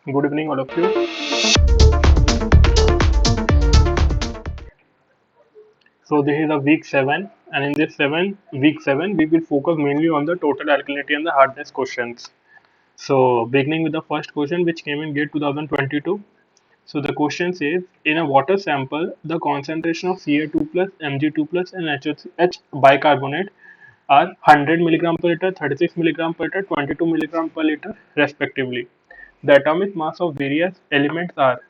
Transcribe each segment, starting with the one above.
Good evening, all of you. So this is a week seven, and in this week seven, we will focus mainly on the total alkalinity and the hardness questions. So beginning with the first question, which came in GATE 2022. So the question says, in a water sample, the concentration of Ca2 plus, Mg2 plus, and H bicarbonate are 100 milligram per liter, 36 milligram per liter, 22 milligram per liter, respectively. The atomic mass of various elements are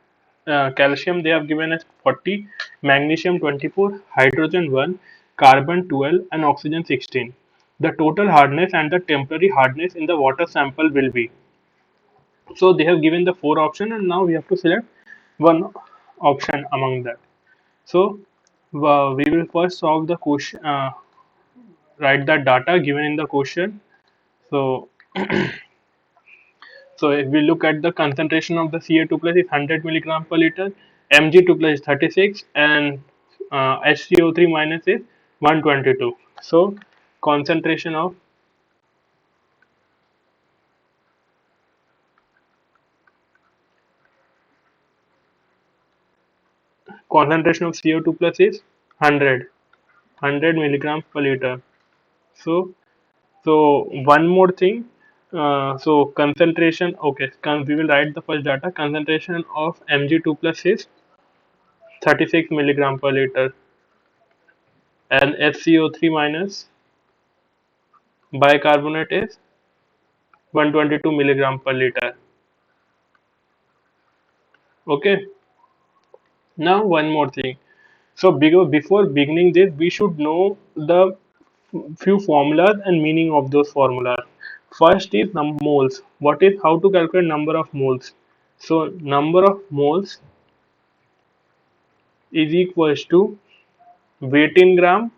calcium they have given as 40, magnesium 24, hydrogen 1, carbon 12, and oxygen 16. The total hardness and the temporary hardness in the water sample will be. So they have given the four options, and now we have to select one option among that. So we will first solve the question, write the data given in the question. So So if we look at the concentration of the Ca2 plus is 100 milligram per liter, Mg2 plus is 36, and HCO3 minus is 122. So concentration of concentration of CO2 plus is 100 milligrams per liter. So one more thing. So concentration. Okay, we will write the first data. Concentration of Mg2 plus is 36 milligram per liter, and HCO3 minus bicarbonate is 122 milligram per liter. Okay. Now one more thing. So before beginning this, we should know the few formulas and meaning of those formulas. First is moles. What is how to calculate number of moles? So number of moles is equals to weight in gram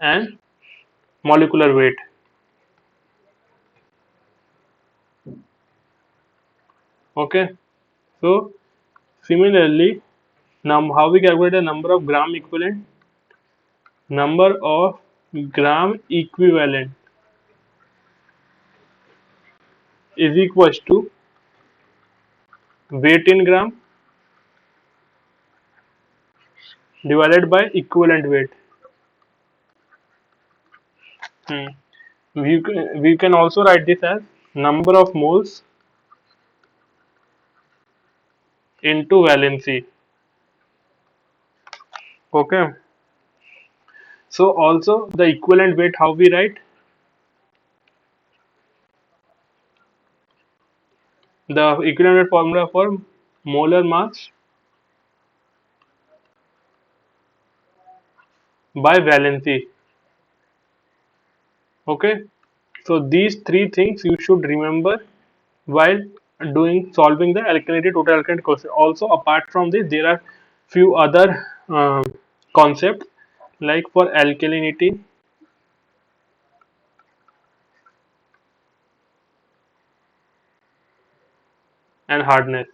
and molecular weight. Okay. So similarly, now how we calculate the number of gram equivalent? Number of gram equivalent is equals to weight in gram divided by equivalent weight. Hmm. We can also write this as number of moles into valency. Okay. So also the equivalent weight, how we write the equivalent weight formula for molar mass by valency. Okay. So these three things you should remember while doing solving the alkalinity total alkalinity question. Also apart from this, there are few other concepts like for alkalinity and hardness.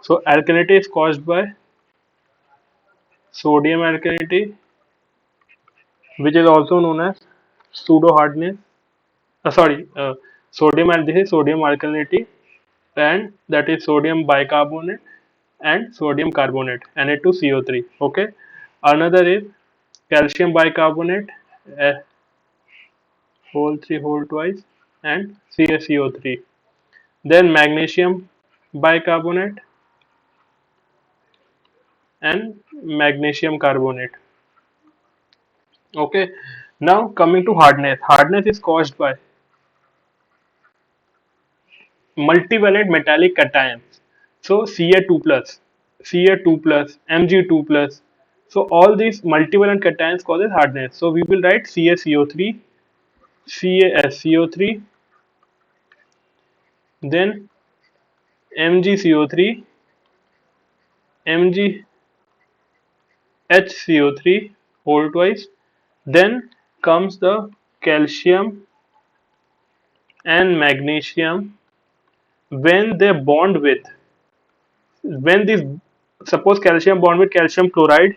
So alkalinity is caused by sodium alkalinity, which is also known as pseudo hardness. Sorry, sodium, and this is sodium alkalinity, and that is sodium bicarbonate and sodium carbonate, Na2CO3. Okay, another is calcium bicarbonate, uh, whole 3 whole twice, and CaCO3. Then magnesium bicarbonate and magnesium carbonate. Okay, now coming to hardness. Hardness is caused by multivalent metallic cations. So Ca2 plus, Ca2 plus, Mg2 plus. So all these multivalent cations causes hardness. So we will write CaCO3, CaSCO3, then MgCO3, MgHCO3 whole twice. Then comes the calcium and magnesium when they bond with, when this, suppose calcium bond with calcium chloride,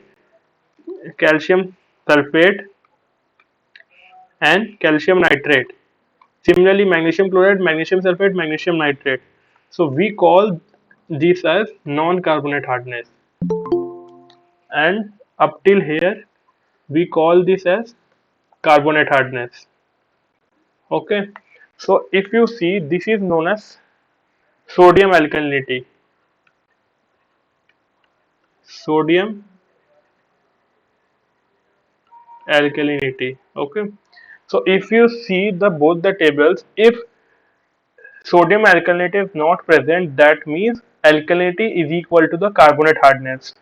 calcium sulfate, and calcium nitrate. Similarly, magnesium chloride, magnesium sulfate, magnesium nitrate. So we call these as non-carbonate hardness, and up till here we call this as carbonate hardness. Okay, so if you see, this is known as sodium alkalinity. Sodium alkalinity. Okay, so if you see the both the tables, if sodium alkalinity is not present, that means alkalinity is equal to the carbonate hardness,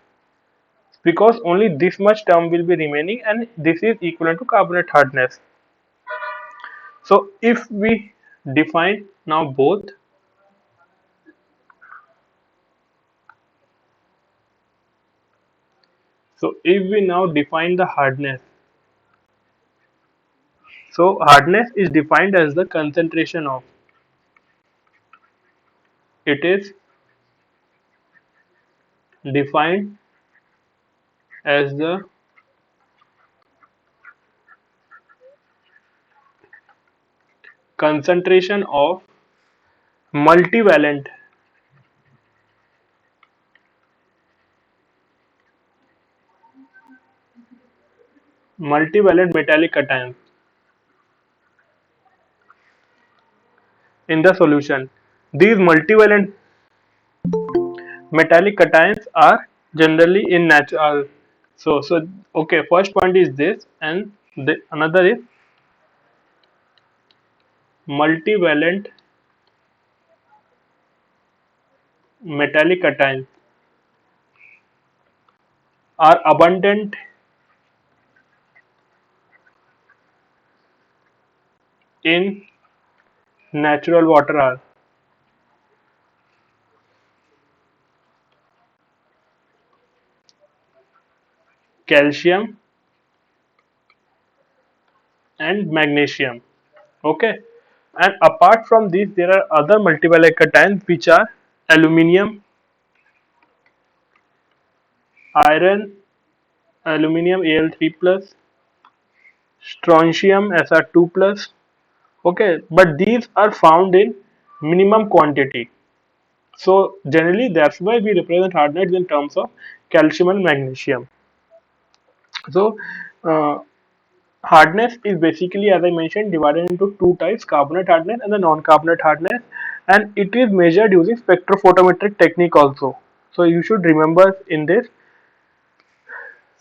because only this much term will be remaining and this is equivalent to carbonate hardness. So if we define now both, so if we now define the hardness, so hardness is defined as the concentration of, it is defined as the concentration of multivalent multivalent metallic cations in the solution. These multivalent metallic cations are generally in natural. So okay, first point is this, and another is multivalent metallic cations are abundant in natural water are calcium and magnesium. Okay, and apart from these, there are other multivalent cations which are aluminium, iron, aluminium Al3 plus, strontium Sr2 plus. Okay, but these are found in minimum quantity. So generally, that's why we represent hardness in terms of calcium and magnesium. So uh, hardness is basically, as I mentioned, divided into two types: carbonate hardness and the non-carbonate hardness, and it is measured using spectrophotometric technique also. So you should remember in this.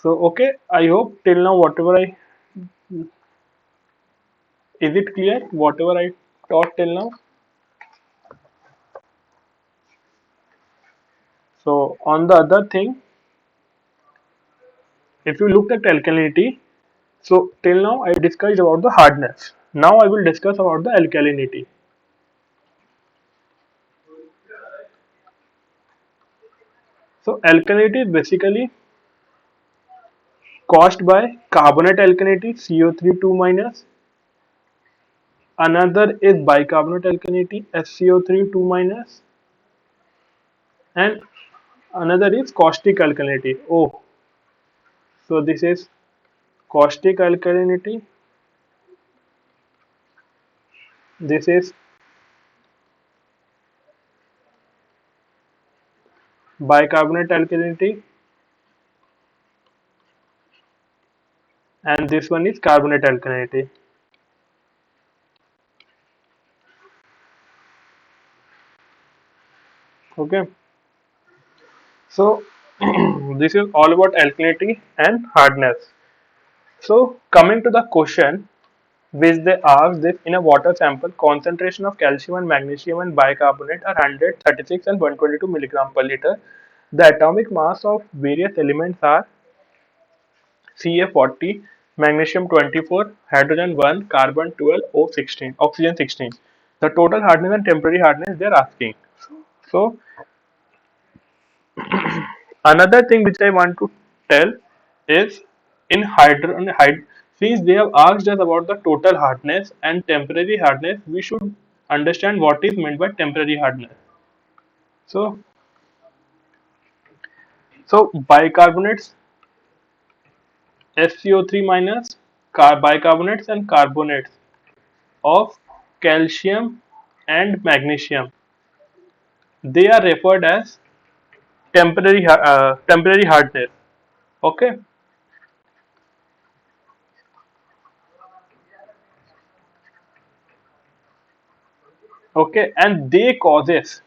So okay, I hope till now whatever I, is it clear whatever I taught till now. So on the other thing, if you looked at alkalinity, so till now I discussed about the hardness. Now I will discuss about the alkalinity. So alkalinity is basically caused by carbonate alkalinity CO3 2 minus. Another is bicarbonate alkalinity SCO3 2 minus, and another is caustic alkalinity O. So this is caustic alkalinity. This is bicarbonate alkalinity, and this one is carbonate alkalinity. Okay. So this is all about alkalinity and hardness. So coming to the question which they asked, this in a water sample, concentration of calcium and magnesium and bicarbonate are 100, 36 and 122 milligram per liter. The atomic mass of various elements are Ca40, magnesium 24, hydrogen 1, carbon 12, O16, oxygen 16. The total hardness and temporary hardness they are asking. So another thing which I want to tell is in since they have asked us about the total hardness and temporary hardness, we should understand what is meant by temporary hardness. So, so bicarbonates SCO3 minus bicarbonates and carbonates of calcium and magnesium. They are referred as temporary hardness. Okay, okay, and they causes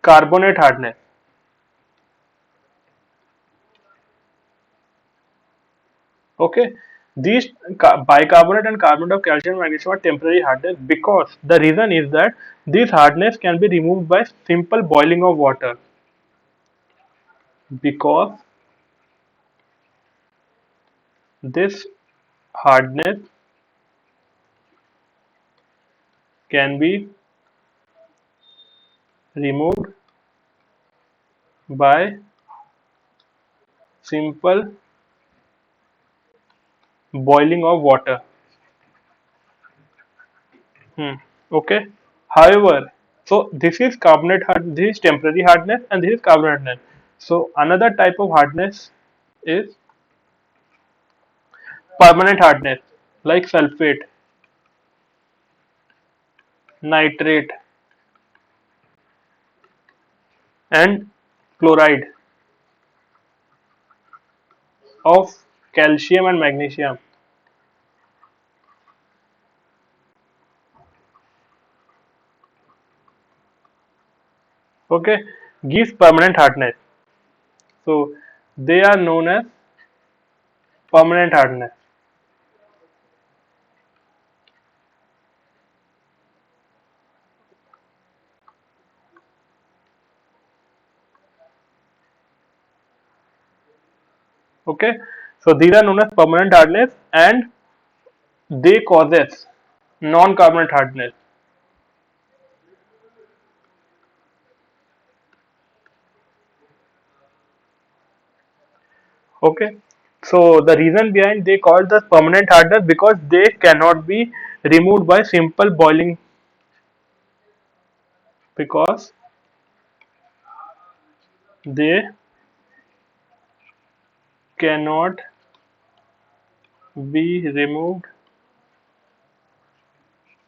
carbonate hardness. Okay, these bicarbonate and carbonate of calcium and magnesium are temporary hardness because the reason is that this hardness can be removed by simple boiling of water because this hardness can be removed by simple boiling of water. Okay. However, so this is this is temporary hardness and this is carbonate hardness. So another type of hardness is permanent hardness, like sulfate, nitrate, and chloride of calcium and magnesium. Okay, gives permanent hardness. So they are known as permanent hardness. Okay, so these are known as permanent hardness and they causes non-carbonate hardness. Okay, so the reason behind they called the permanent hardness because they cannot be removed by simple boiling because they cannot be removed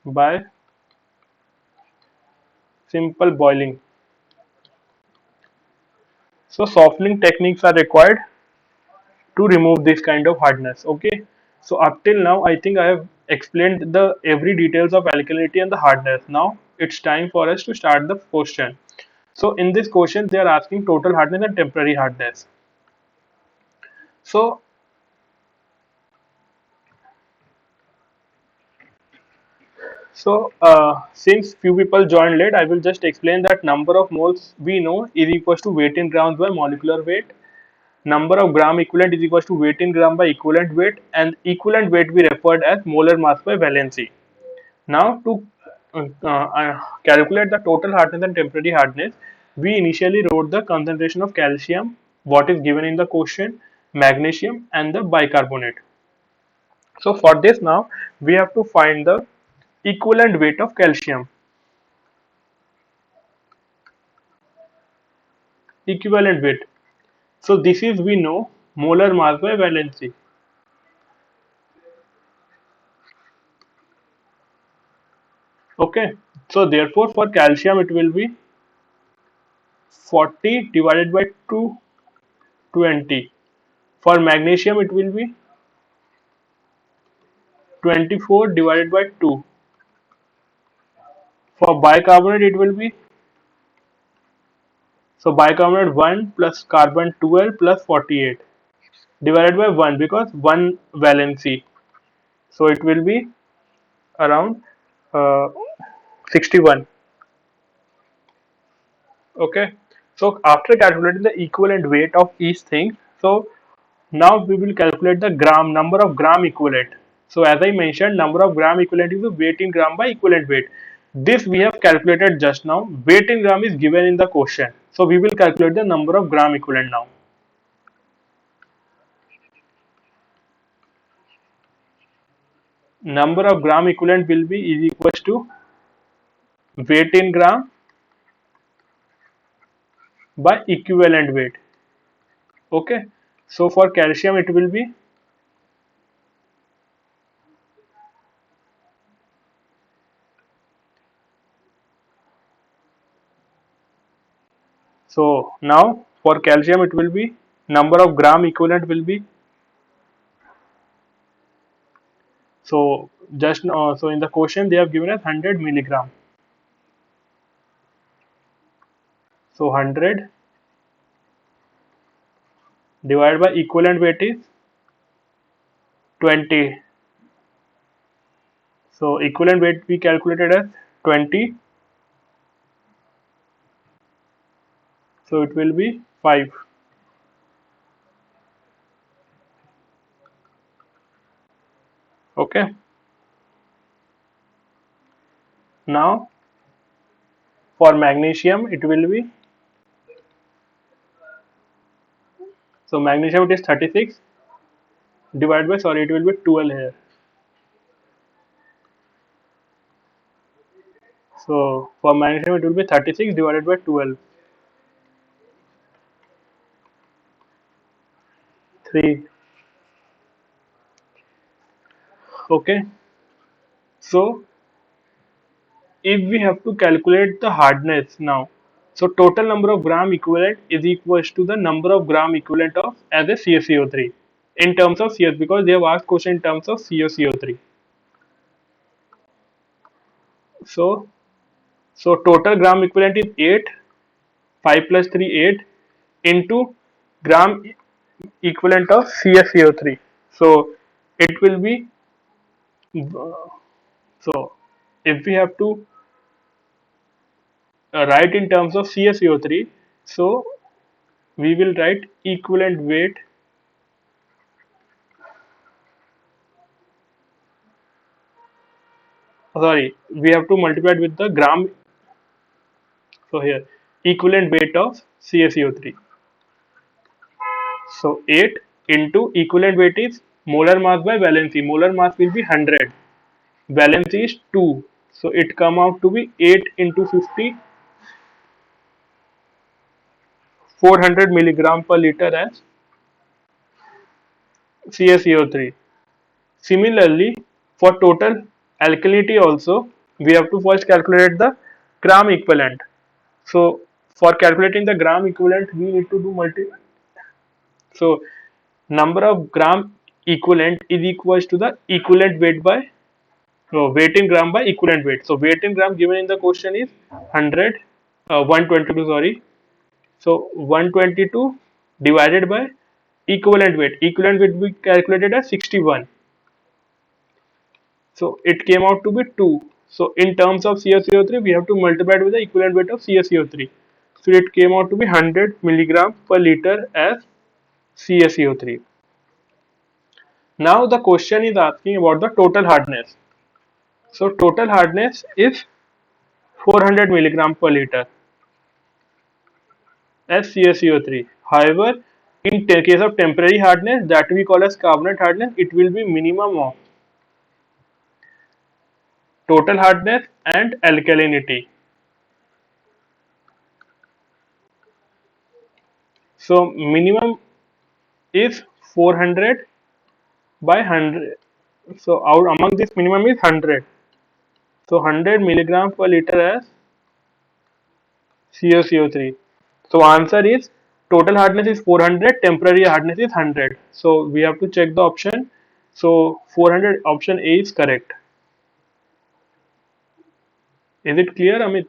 by simple boiling. So softening techniques are required to remove this kind of hardness. Okay, so up till now I think I have explained the every details of alkalinity and the hardness. Now it's time for us to start the question. So in this question they are asking total hardness and temporary hardness. So since few people joined late, I will just explain that number of moles we know is equals to weight in grams by molecular weight. Number of gram equivalent is equals to weight in gram by equivalent weight, and equivalent weight we referred as molar mass by valency. Now to calculate the total hardness and temporary hardness, we initially wrote the concentration of calcium, what is given in the question, magnesium, and the bicarbonate. So for this now we have to find the equivalent weight of calcium. Equivalent weight. So this is we know molar mass by valency. Okay. So therefore for calcium it will be 40 divided by 220. For magnesium it will be 24 divided by 2. For bicarbonate it will be, so bicarbonate 1 plus carbon 12 plus 48 divided by 1 because 1 valency. So it will be around uh, 61. Okay. So after calculating the equivalent weight of each thing, so now we will calculate the number of gram equivalent. So as I mentioned, number of gram equivalent is the weight in gram by equivalent weight. This we have calculated just now. Weight in gram is given in the question. So we will calculate the number of gram equivalent now. Number of gram equivalent will be is equals to weight in gram by equivalent weight. Okay. So for calcium it will be So now for calcium it will be number of gram equivalent will be, so just so in the question they have given us 100 milligram. So 100 divided by equivalent weight is 20. So equivalent weight we calculated as 20. So it will be 5. Okay. Now for magnesium it will be, so magnesium it is 36 divided by, sorry, it will be 12 here. So for magnesium it will be 36 divided by 12. 3. Okay. So if we have to calculate the hardness now, so total number of gram equivalent is equals to the number of gram equivalent of as a CaCO3 in terms of CS, because they have asked question in terms of CaCO3. So total gram equivalent is 8, 5 plus 3 8 into gram equivalent of CaCO3. So it will be, so if we have to write in terms of CaCO3, so we will write equivalent weight, sorry, we have to multiply it with the gram, so here equivalent weight of CaCO3. So 8 into equivalent weight is molar mass by valency. Molar mass will be 100, valency is 2, so it come out to be 8 into 50, 400 milligram per liter as CaCO3. Similarly, for total alkalinity also, we have to first calculate the gram equivalent. So for calculating the gram equivalent, we need to do So number of gram equivalent is equals to the equivalent weight by, weight in gram by equivalent weight. So weight in gram given in the question is 100, 122, sorry. So 122 divided by equivalent weight. Equivalent weight we calculated as 61. So it came out to be 2. So in terms of CaCO3, we have to multiply it with the equivalent weight of CaCO3. So it came out to be 100 milligram per liter as CaCO3. Now the question is asking about the total hardness. So total hardness is 400 milligram per liter as CaCO3. However, in case of temporary hardness that we call as carbonate hardness, it will be minimum of total hardness and alkalinity. So minimum is 400 by 100. So out among this minimum is 100. So 100 milligram per liter as CaCO3. So answer is total hardness is 400, temporary hardness is 100. So we have to check the option. So 400, option A is correct. Is it clear, Amit?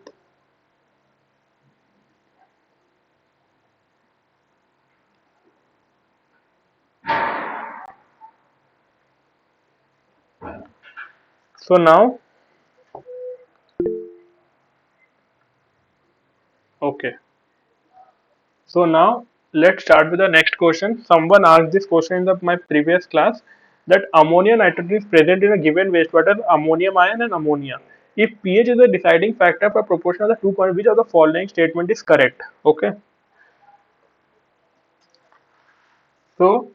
So now, okay. So now let's start with the next question. Someone asked this question in my previous class, that ammonia nitrogen is present in a given wastewater, ammonium ion and ammonia. If pH is a deciding factor for proportion of the 2 points, which of the following statement is correct? Okay. So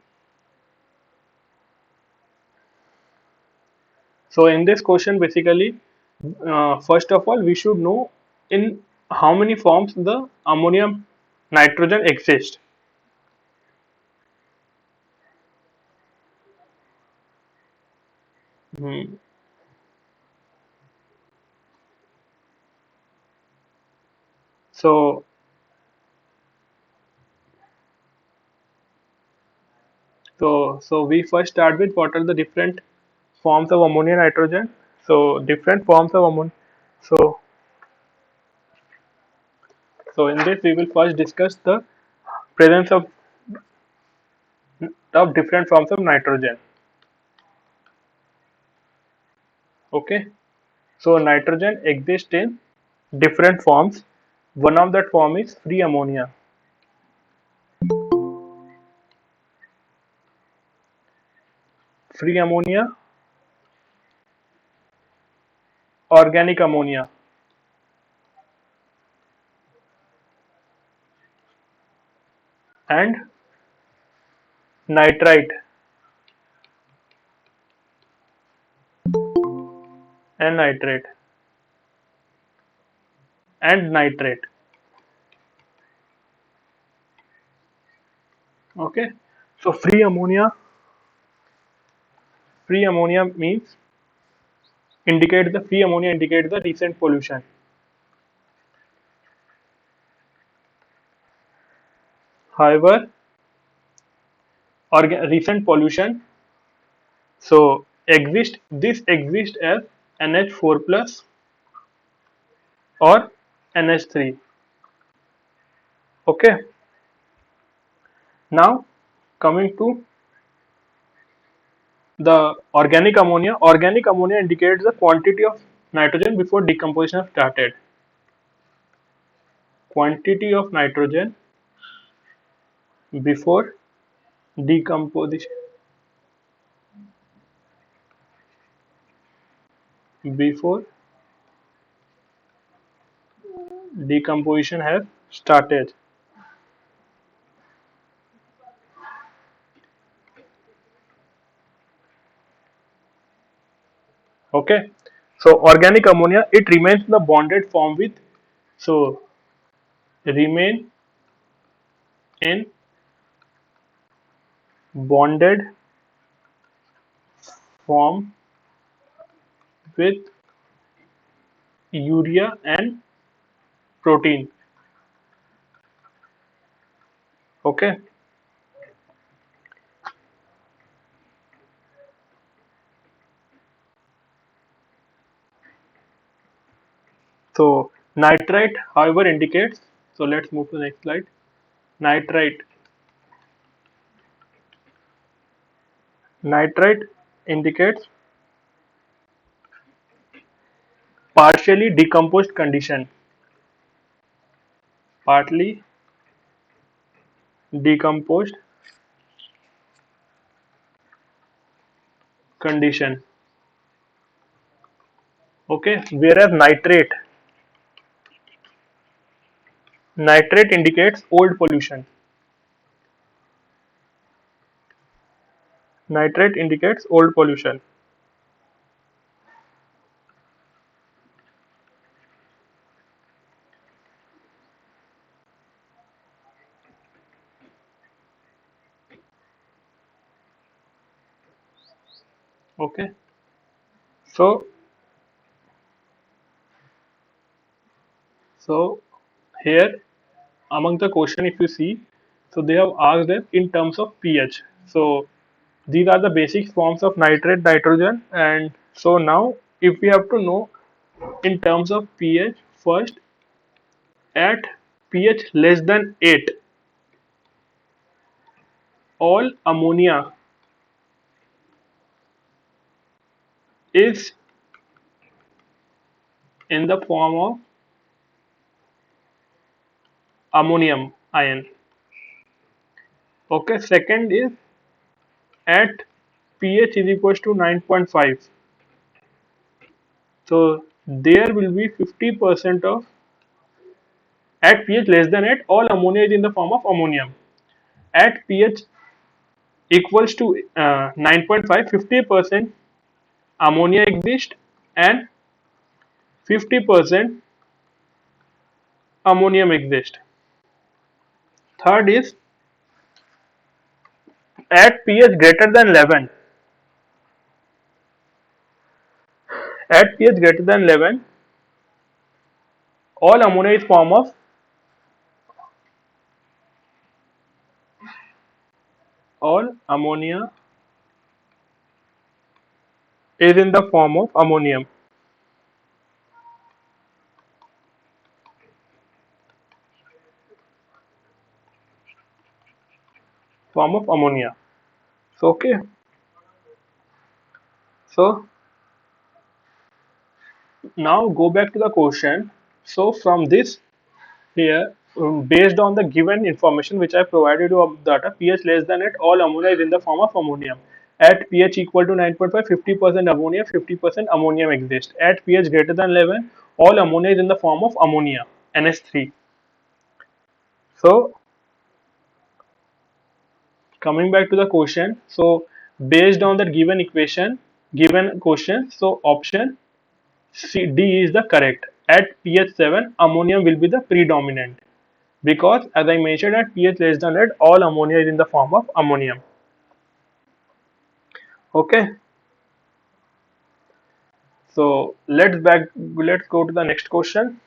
in this question basically, first of all we should know in how many forms the ammonium nitrogen exists. Hmm. So So we first start with what are the different forms of ammonia nitrogen. So different forms of ammonia. So so in this we will first discuss the presence of different forms of nitrogen. Okay. So nitrogen exists in different forms. One of that form is free ammonia. Free ammonia, organic ammonia, and nitrite and nitrate and nitrate. Okay. So free ammonia means indicate the free ammonia indicates the recent pollution. However, recent pollution so exists as NH4 plus or NH3. Okay. Now coming to the organic ammonia indicates the quantity of nitrogen before decomposition has started. Quantity of nitrogen before decomposition before decomposition has started. Okay. So organic ammonia it remains in the bonded form with so remain in bonded form with urea and protein. Okay. So nitrite however indicates so let's move to the next slide. Nitrite nitrite indicates partially decomposed condition. Partly decomposed condition. Okay. Whereas nitrate indicates old pollution. Nitrate indicates old pollution. Okay. So so here among the question if you see so they have asked them in terms of pH. So these are the basic forms of nitrate nitrogen and so now if we have to know in terms of pH first at pH less than 8 all ammonia is in the form of ammonium ion. Okay, second is at pH is equals to 9.5. So there will be 50% of at pH less than 8 all ammonia is in the form of ammonium. At pH equals to 9.5 50% ammonia exists and 50% ammonium exists. Third is at pH greater than 11 at pH greater than 11 all ammonia is form of all ammonia is in the form of ammonium. Form of ammonia. So okay. So now go back to the question. So from this here, based on the given information which I provided you of data, pH less than 8, all ammonia is in the form of ammonium. At pH equal to 9.5, 50% ammonia, 50% ammonium exists. At pH greater than 11, all ammonia is in the form of ammonia, NH3. So coming back to the question, so based on the given equation, given question, so option C, D is the correct. At pH 7, ammonium will be the predominant because as I mentioned at pH less than 8, all ammonia is in the form of ammonium. Okay, so let's go to the next question.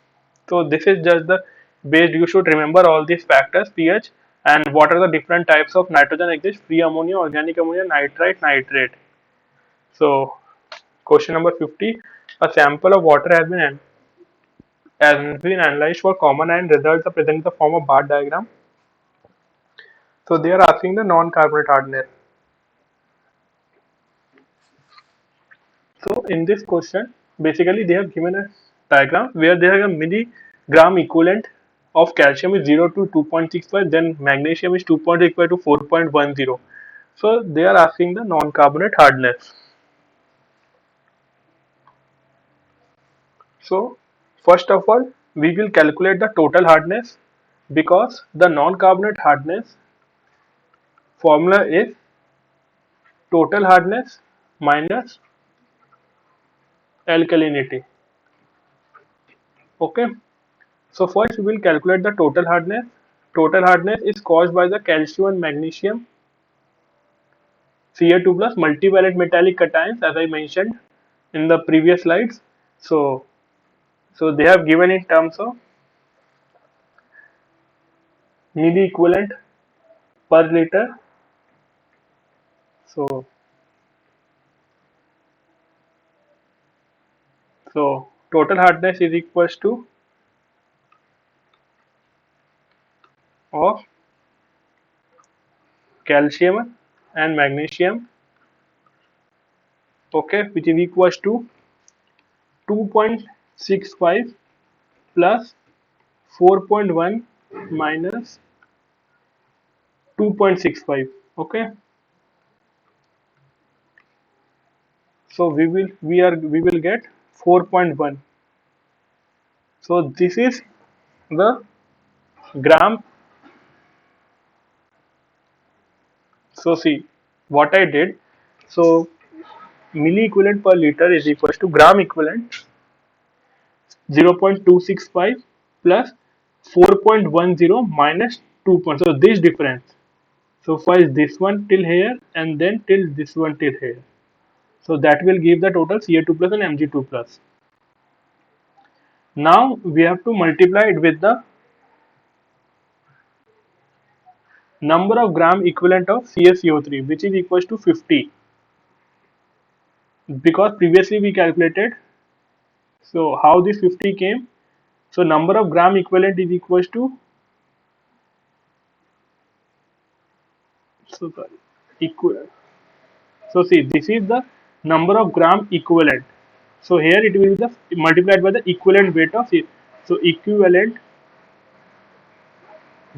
So this is just the base. You should remember all these factors, pH, and what are the different types of nitrogen exist: free ammonia, organic ammonia, nitrite, nitrate. So question number 50: a sample of water has been analyzed for common and results are present in the form of bar diagram. So they are asking the non-carbonate hardness. So in this question, basically they have given a diagram where they have a milligram equivalent of calcium is 0 to 2.65, then magnesium is 2.65 to 4.10. So they are asking the non-carbonate hardness. So first of all, we will calculate the total hardness because the non-carbonate hardness formula is total hardness minus alkalinity. Okay. So first we will calculate the total hardness. Total hardness is caused by the calcium and magnesium Ca2 plus multivalent metallic cations as I mentioned in the previous slides. So so they have given in terms of milli equivalent per liter. So so total hardness is equals to of calcium and magnesium, okay, which is equals to 2.65 plus 4.1 minus 2.65. Okay, so we will get 4.1. So this is the gram. So see what I did. So milli equivalent per liter is equals to gram equivalent 0.265 plus 4.10 minus 2 point. So this difference. So first this one till here and then till this one till here. So that will give the total Ca2 plus and Mg2 plus. Now we have to multiply it with the number of gram equivalent of CaCO3 which is equals to 50 because previously we calculated. So how this 50 came? So number of gram equivalent is equals to, so sorry, equivalent. So see this is the number of gram equivalent. So here it will be the multiplied by the equivalent weight of it. So equivalent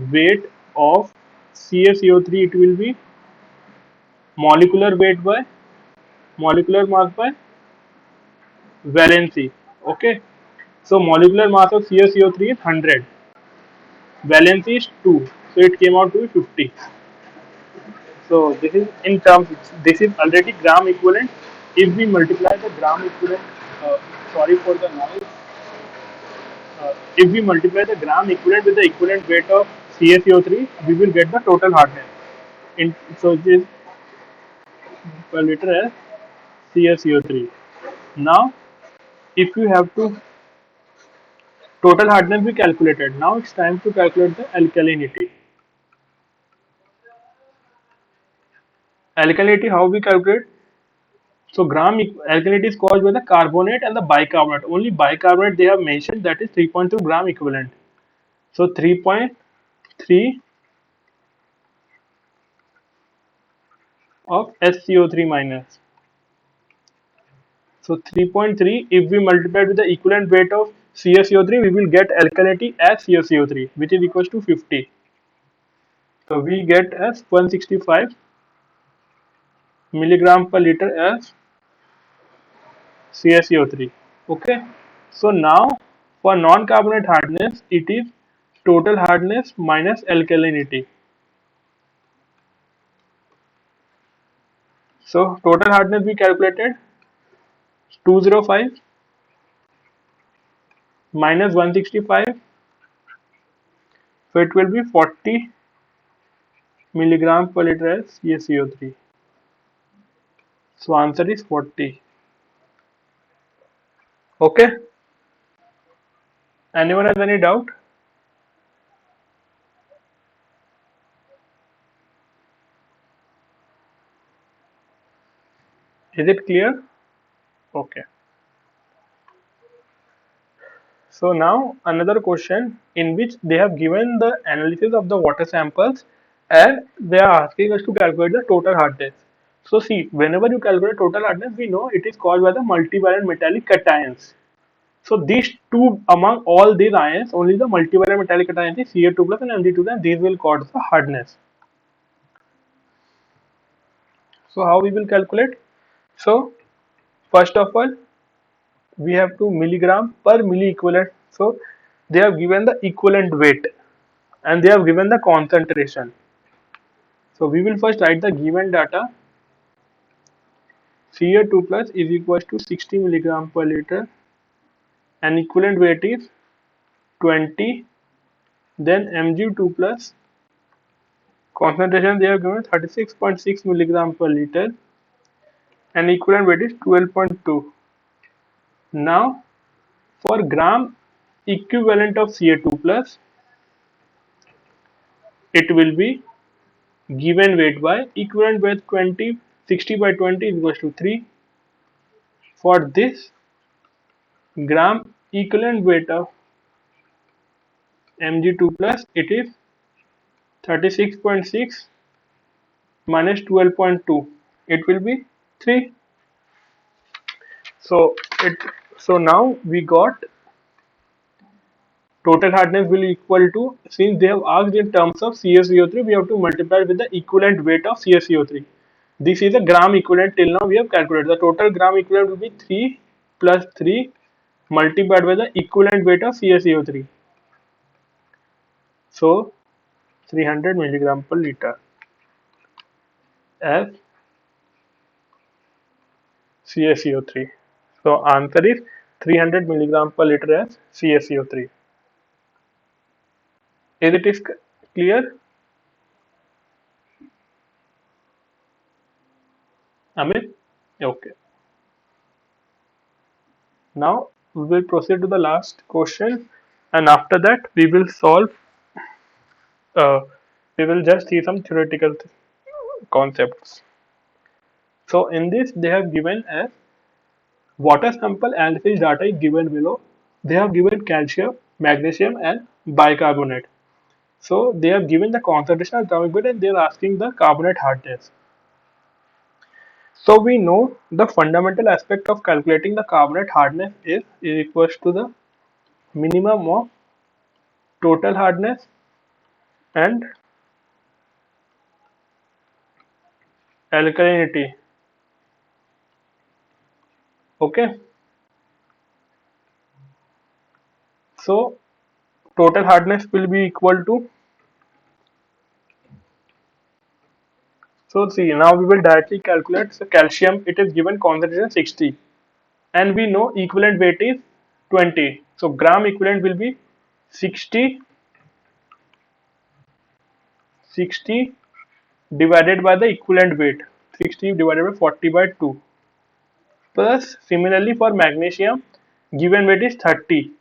weight of CaCO3 it will be molecular weight by molecular mass by valency. Okay. So molecular mass of CaCO3 is 100. Valency is 2. So it came out to be 50. So this is in terms. This is already gram equivalent. If we multiply the gram equivalent, sorry for the noise. If we multiply the gram equivalent with the equivalent weight of CaCO3, we will get the total hardness. So this per liter as CaCO3. Now, if you have to total hardness we calculated. Now it's time to calculate the alkalinity. Alkalinity, how we calculate? So alkalinity is caused by the carbonate and the bicarbonate. Only bicarbonate they have mentioned, that is 3.2 gram equivalent. So 3.3 of SCO3 minus. So 3.3, if we multiply with the equivalent weight of CaCO3, we will get alkalinity as CaCO3, which is equals to 50. So we get as 165 milligram per liter as CaCO3. Okay. So now for non-carbonate hardness, it is total hardness minus alkalinity. So total hardness we calculated 205 minus 165. So it will be 40 milligram per liter as CaCO3. So answer is 40. Okay. Anyone has any doubt? Is it clear? Okay. So now another question in which they have given the analysis of the water samples and they are asking us to calculate the total hardness. So see, whenever you calculate total hardness, we know it is caused by the multivalent metallic cations. So these two, among all these ions, only the multivalent metallic cations is Ca2 plus and Mg2 plus, these will cause the hardness. So how we will calculate? So first of all, we have to milligram per milli equivalent. So they have given the equivalent weight and they have given the concentration. So we will first write the given data. Ca2 plus is equals to 60 milligram per liter and equivalent weight is 20. Then Mg2 plus concentration they have given 36.6 milligram per liter and equivalent weight is 12.2. Now for gram equivalent of Ca2 plus, it will be given weight by equivalent weight 20, 60 by 20 is equals to 3. For this gram equivalent weight of Mg2 plus, it is 36.6 minus 12.2. It will be 3. So it so now we got total hardness will equal to, since they have asked in terms of CaCO3, we have to multiply with the equivalent weight of CaCO3. This is a gram equivalent. Till now we have calculated the total gram equivalent will be 3 plus 3 multiplied by the equivalent weight of CaCO3. So 300 milligram per liter as CaCO3. So answer is 300 milligram per liter as CaCO3. Is it is clear? Amit? Okay. Now we will proceed to the last question, and after that we will solve. Uh, we will just see some theoretical concepts. So in this they have given as water sample analysis data is given below. They have given calcium, magnesium, and bicarbonate. So they have given the concentration of atomic weight and they are asking the carbonate hardness. So we know the fundamental aspect of calculating the carbonate hardness is equals to the minimum of total hardness and alkalinity. Okay. So total hardness will be equal to, so see, now we will directly calculate. So calcium, it is given concentration 60 and we know equivalent weight is 20. So gram equivalent will be 60 divided by the equivalent weight, 60 divided by 40 by 2, plus similarly for magnesium given weight is 30.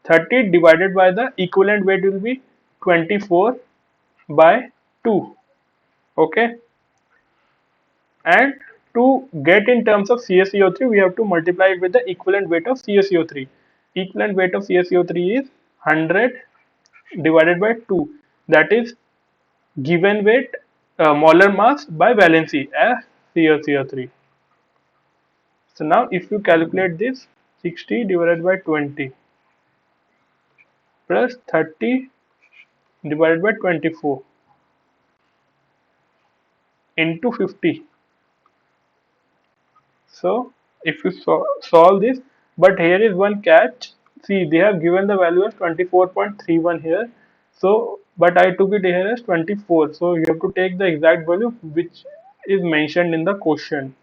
30 divided by the equivalent weight will be 24 by 2. Okay. And to get in terms of CaCO3, we have to multiply it with the equivalent weight of CaCO3. Equivalent weight of CaCO3 is 100 divided by 2. That is given weight molar mass by valency as CaCO3. So now if you calculate this, 60 divided by 20 plus 30 divided by 24 into 50. So if you solve this, but here is one catch. See, they have given the value as 24.31 here. So, but I took it here as 24. So you have to take the exact value which is mentioned in the question.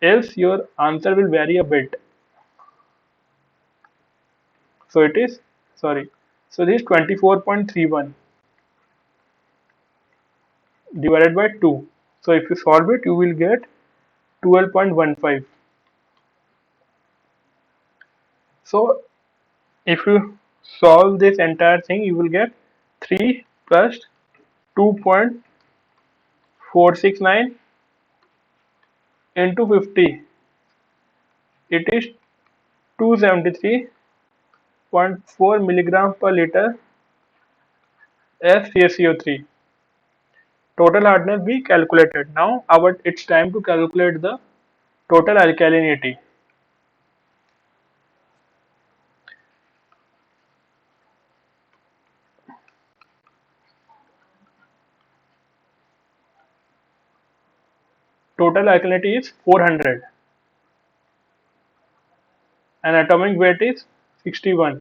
Else your answer will vary a bit. So it is, sorry. So this is 24.31 divided by 2. So if you solve it, you will get 12.15. So if you solve this entire thing, you will get 3 plus 2.469 into 50. It is 273.4 milligram per liter as CaCO3. Total hardness be calculated. Now it's time to calculate the total alkalinity. Total alkalinity is 400 and atomic weight is 61.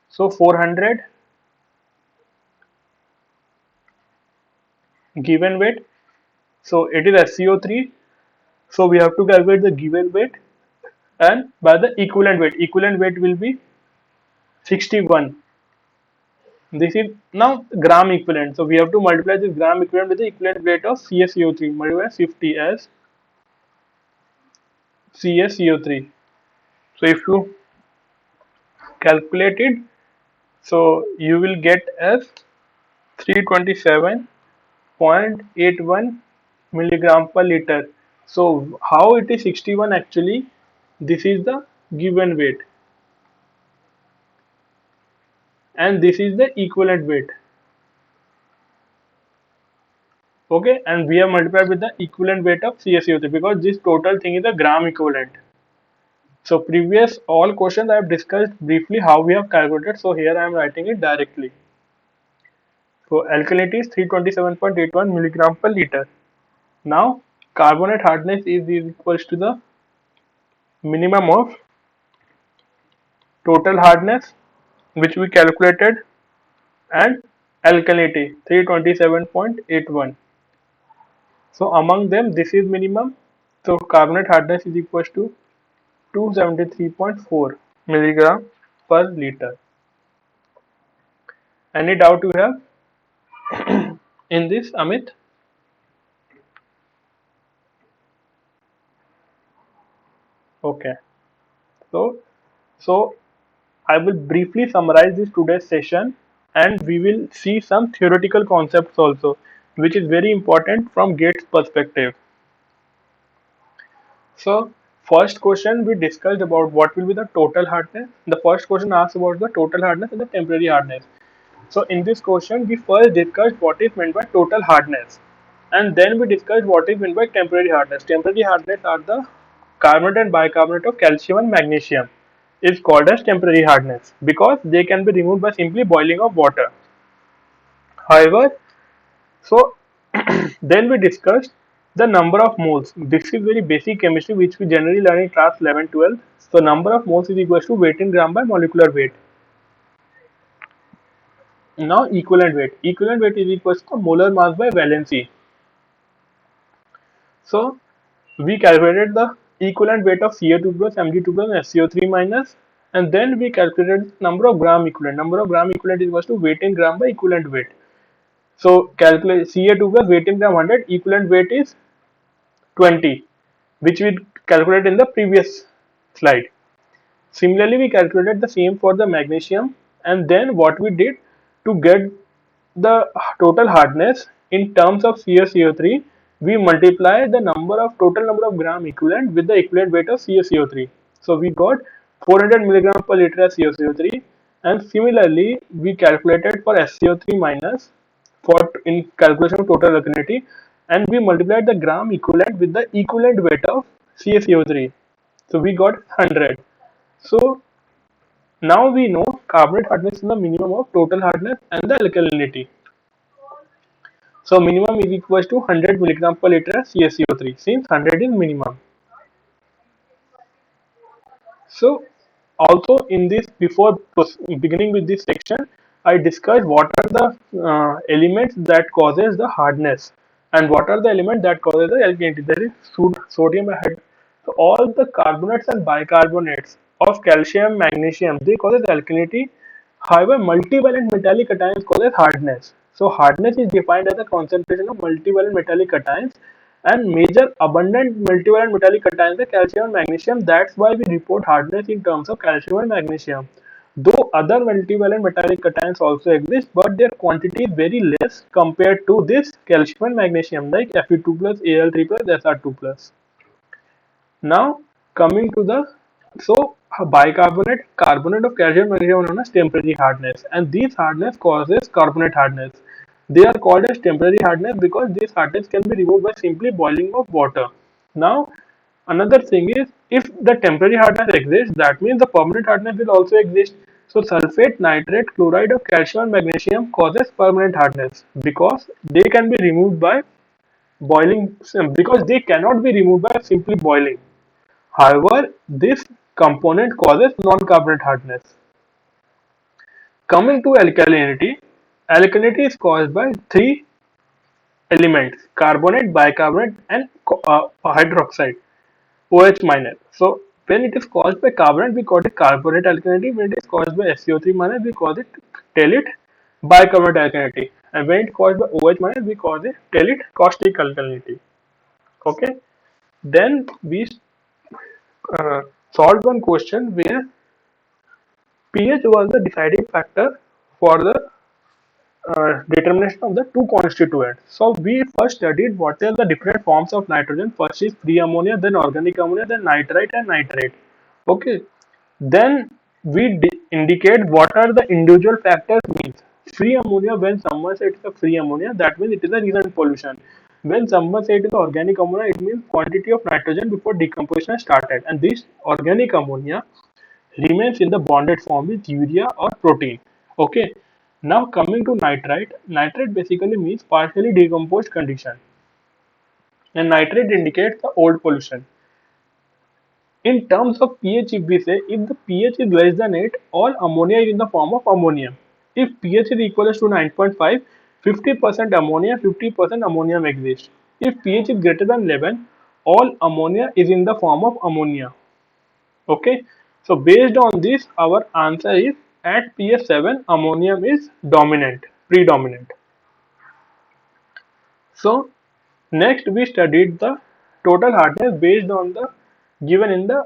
So 400 given weight. So it is SCO3. So we have to calculate the given weight and by the equivalent weight. Equivalent weight will be 61. This is now gram equivalent. So we have to multiply this gram equivalent with the equivalent weight of CaCO3. Multiply 50 as CaCO3. So if you calculate it, so you will get as 327.81 milligram per liter. So how it is 61 actually? This is the given weight and this is the equivalent weight. Okay, and we have multiplied with the equivalent weight of CaCO3 because this total thing is a gram equivalent. So previous all questions I have discussed briefly how we have calculated. So here I am writing it directly. So alkalinity is 327.81 milligram per liter. Now carbonate hardness is equals to the minimum of total hardness which we calculated and alkalinity 327.81. So among them this is minimum. So carbonate hardness is equals to 273.4 milligram per liter. Any doubt you have in this, Amit? Okay. So, so I will briefly summarize this today's session and we will see some theoretical concepts also, which is very important from GATE's perspective. So, first question we discussed about what will be the total hardness. The first question asks about the total hardness and the temporary hardness. So in this question, we first discussed what is meant by total hardness, and then we discussed what is meant by temporary hardness. Temporary hardness are the carbonate and bicarbonate of calcium and magnesium is called as temporary hardness because they can be removed by simply boiling of water. However, so then we discussed the number of moles. This is very basic chemistry which we generally learn in class 11, 12. So number of moles is equal to weight in gram by molecular weight. Now equivalent weight. Equivalent weight is equal to molar mass by valency. So we calculated the equivalent weight of Ca2 plus Mg2 plus SCO3 minus, and then we calculated number of gram equivalent. Number of gram equivalent is equal to weight in gram by equivalent weight. So calculate Ca2 plus weight in gram 100, equivalent weight is 20, which we calculated in the previous slide. Similarly, we calculated the same for the magnesium, and then what we did to get the total hardness in terms of CaCO3, we multiply the number of total number of gram equivalent with the equivalent weight of CaCO3. So we got 400 milligram per liter as CaCO3, and similarly we calculated for SCO3 minus for in calculation of total alkalinity, and we multiplied the gram equivalent with the equivalent weight of CaCO3. So we got 100. So now we know carbonate hardness is the minimum of total hardness and the alkalinity. So minimum is equals to 100 milligram per liter CaCO3 since 100 is minimum. So also in this beginning with this section, I discussed what are the elements that causes the hardness and what are the elements that causes the alkalinity. There is sodium ahead. So all the carbonates and bicarbonates of calcium, magnesium, they causes alkalinity. However, multivalent metallic cations causes hardness. So hardness is defined as a concentration of multivalent metallic cations, and major abundant multivalent metallic cations are calcium and magnesium. That's why we report hardness in terms of calcium and magnesium. Though other multivalent metallic cations also exist, but their quantity is very less compared to this calcium and magnesium, like Fe2 plus, Al3 plus, Sr2 plus. Now coming to the bicarbonate, carbonate of calcium and magnesium are known as temporary hardness, and this hardness causes carbonate hardness. They are called as temporary hardness because this hardness can be removed by simply boiling of water. Now another thing is, if the temporary hardness exists, that means the permanent hardness will also exist. So sulfate, nitrate, chloride of calcium and magnesium causes permanent hardness because they can be removed by boiling, because they cannot be removed by simply boiling. However, this component causes non-carbonate hardness. Coming to alkalinity, alkalinity is caused by three elements: carbonate, bicarbonate, and hydroxide, OH minus. So when it is caused by carbonate, we call it carbonate alkalinity. When it is caused by SCO3 minus, we call it bicarbonate alkalinity. And when it is caused by OH minus, we call it caustic alkalinity. Okay. Then we uh, solved one question where pH was the deciding factor for the determination of the two constituents. So we first studied what are the different forms of nitrogen. First is free ammonia, then organic ammonia, then nitrite and nitrate. Okay. Then we indicate what are the individual factors means. Free ammonia, when someone says it's a free ammonia, that means it is a recent pollution. When someone says it is organic ammonia, it means quantity of nitrogen before decomposition started. And this organic ammonia remains in the bonded form with urea or protein. Okay. Now coming to nitrite. Nitrite basically means partially decomposed condition, and nitrate indicates the old pollution. In terms of pH, if we say if the pH is less than 8, all ammonia is in the form of ammonium. If pH is equal to 9.5, 50% ammonia, 50% ammonium exists. If pH is greater than 11, all ammonia is in the form of ammonia. Okay, so based on this, our answer is at pH 7, ammonium is predominant. So next we studied the total hardness based on the given in the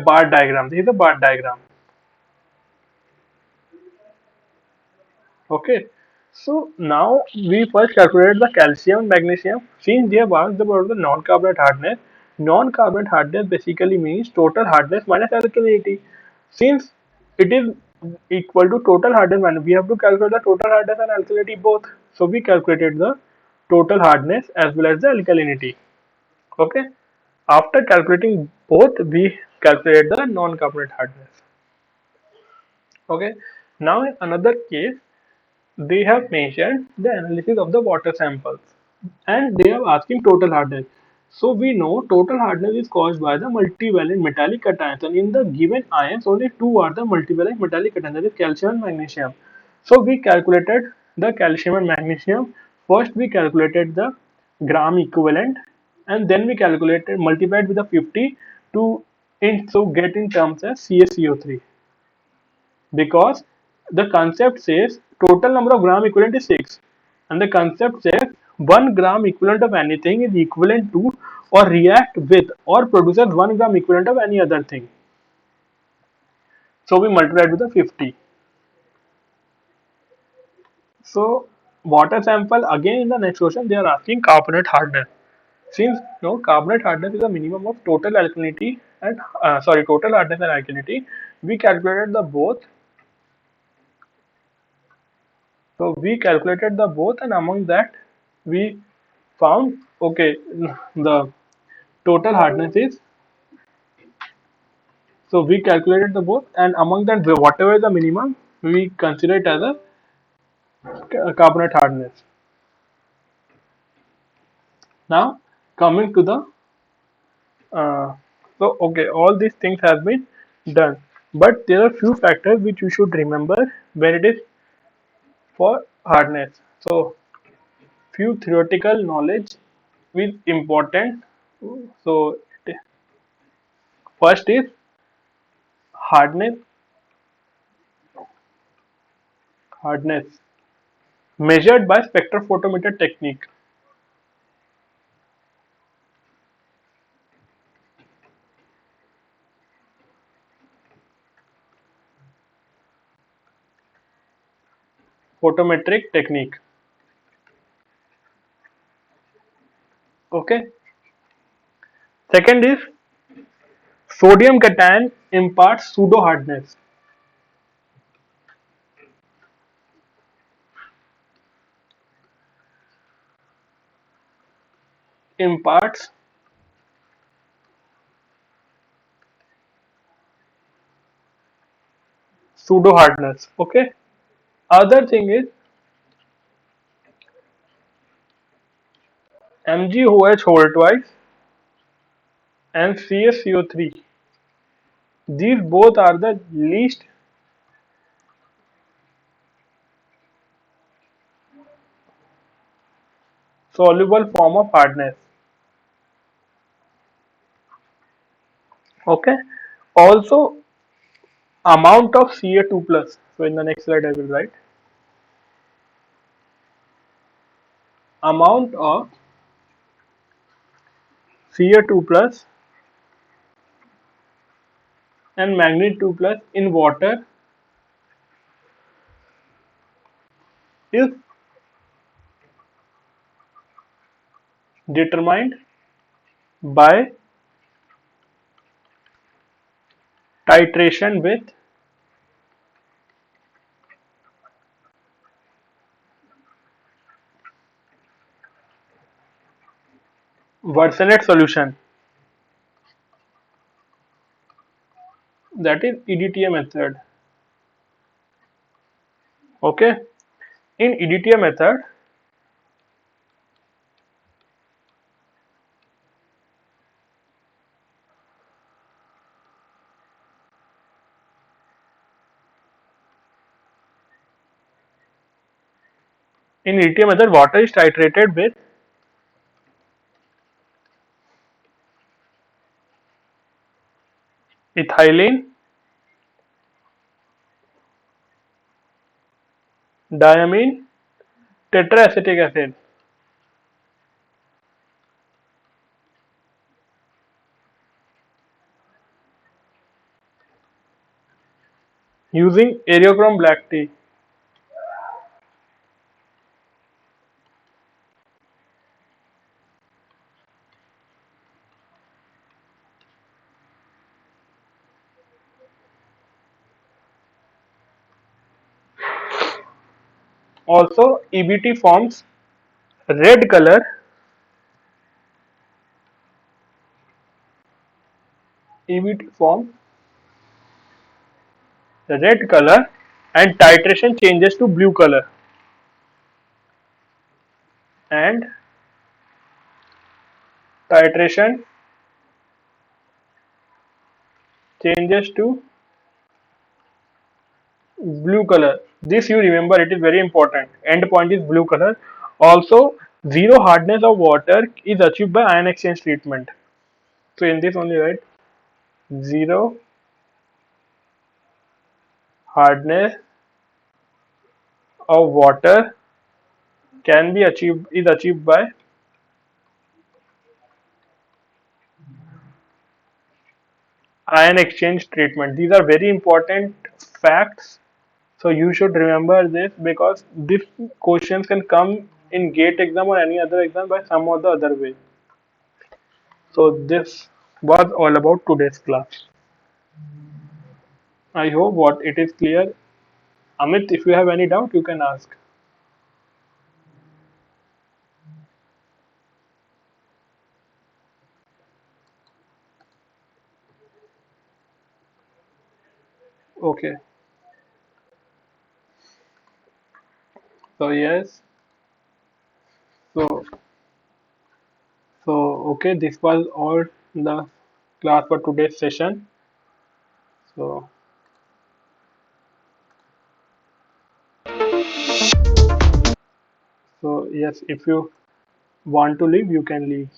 bar diagram. This is the bar diagram. Okay. So now we first calculated the calcium, magnesium. Since they have asked about the non-carbonate hardness basically means total hardness minus alkalinity. Since it is equal to total hardness minus, we have to calculate the total hardness and alkalinity both. So we calculated the total hardness as well as the alkalinity. Okay. After calculating both, we calculate the non-carbonate hardness. Okay. Now in another case, they have mentioned the analysis of the water samples, and they are asking total hardness. So we know total hardness is caused by the multivalent metallic cations, and in the given ions only two are the multivalent metallic cations, that is calcium and magnesium. So we calculated the calcium and magnesium. First we calculated the gram equivalent, and then we calculated multiplied with the 50 to get in terms as CaCO3, because the concept says total number of gram equivalent is 6, and the concept says 1 gram equivalent of anything is equivalent to or react with or produces 1 gram equivalent of any other thing. So we multiplied with the 50. So water sample, again in the next question they are asking carbonate hardness. Since carbonate hardness is a minimum of total alkalinity and total hardness and alkalinity, we calculated the both. So we calculated the both, and among that we found okay the total hardness is. So we calculated the both, and among that whatever is the minimum, we consider it as a carbonate hardness. Now coming to the uh, all these things have been done, but there are few factors which you should remember when it is for hardness. So few theoretical knowledge is important. So first is hardness. Hardness measured by spectrophotometer technique photometric technique. Okay. Second is sodium cation imparts pseudo hardness. Imparts pseudo hardness. Okay. Other thing is MgOH whole twice and CaCO3. These both are the least soluble form of hardness. Okay. Also amount of Ca2 plus. So in the next slide I will write amount of Ca2 plus and manganese 2 plus in water is determined by titration with Versenate solution, that is EDTA method. Okay. In EDTA method, water is titrated with ethylene, diamine, tetraacetic acid using aerochrome black tea. Also, EBT forms red color, EBT forms red color, and titration changes to blue color, and titration changes to blue color. This you remember, it is very important. End point is blue color. Also, zero hardness of water is achieved by ion exchange treatment. So in this only write zero hardness of water can be achieved is achieved by ion exchange treatment. These are very important facts. So you should remember this because these questions can come in GATE exam or any other exam by some or the other way. So this was all about today's class. I hope what it is clear. Amit, if you have any doubt, you can ask. Okay. So yes. So so okay, this was all the class for today's session. So so yes, if you want to leave, you can leave.